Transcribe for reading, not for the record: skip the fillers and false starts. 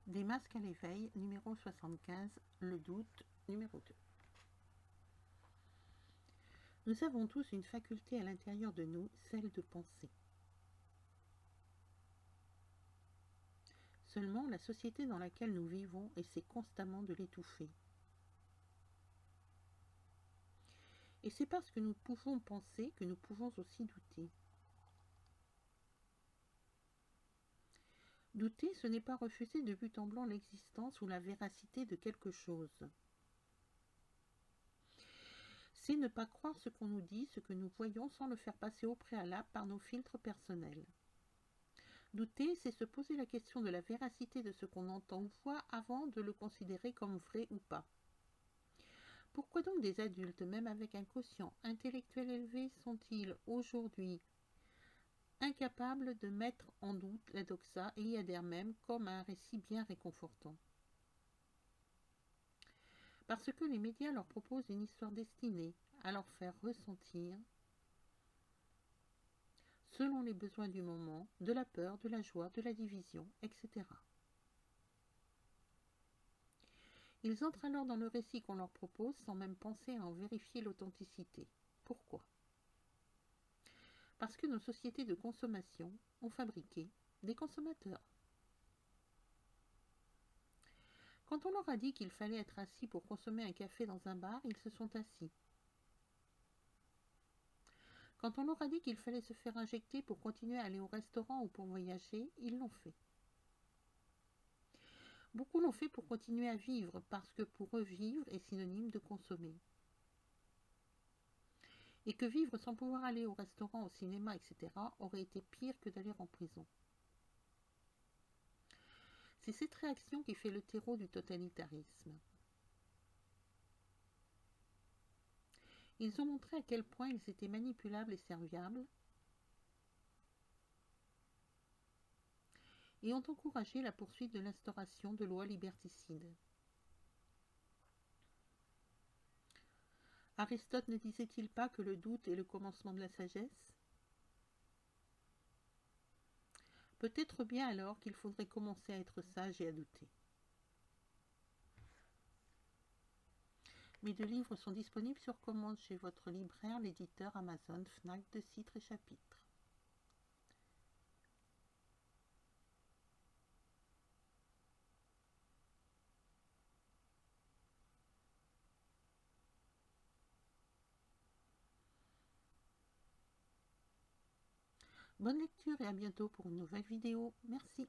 Des masques à l'éveil, numéro 75, le doute, numéro 2. Nous avons tous une faculté à l'intérieur de nous, celle de penser. Seulement, la société dans laquelle nous vivons essaie constamment de l'étouffer. Et c'est parce que nous pouvons penser que nous pouvons aussi douter. Douter, ce n'est pas refuser de but en blanc l'existence ou la véracité de quelque chose. C'est ne pas croire ce qu'on nous dit, ce que nous voyons sans le faire passer au préalable par nos filtres personnels. Douter, c'est se poser la question de la véracité de ce qu'on entend ou voit avant de le considérer comme vrai ou pas. Pourquoi donc des adultes, même avec un quotient intellectuel élevé, sont-ils aujourd'hui incapables de mettre en doute la doxa et y adhèrent même comme à un récit bien réconfortant? Parce que les médias leur proposent une histoire destinée à leur faire ressentir, selon les besoins du moment, de la peur, de la joie, de la division, etc. Ils entrent alors dans le récit qu'on leur propose sans même penser à en vérifier l'authenticité. Pourquoi? Parce que nos sociétés de consommation ont fabriqué des consommateurs. Quand on leur a dit qu'il fallait être assis pour consommer un café dans un bar, ils se sont assis. Quand on leur a dit qu'il fallait se faire injecter pour continuer à aller au restaurant ou pour voyager, ils l'ont fait. Beaucoup l'ont fait pour continuer à vivre, parce que pour eux, vivre est synonyme de consommer. Et que vivre sans pouvoir aller au restaurant, au cinéma, etc. aurait été pire que d'aller en prison. C'est cette réaction qui fait le terreau du totalitarisme. Ils ont montré à quel point ils étaient manipulables et serviables, et ont encouragé la poursuite de l'instauration de lois liberticides. Aristote ne disait-il pas que le doute est le commencement de la sagesse? Peut-être bien alors qu'il faudrait commencer à être sage et à douter. Mes 2 livres sont disponibles sur commande chez votre libraire, l'éditeur Amazon, Fnac, de Citres et Chapitres. Bonne lecture et à bientôt pour une nouvelle vidéo. Merci.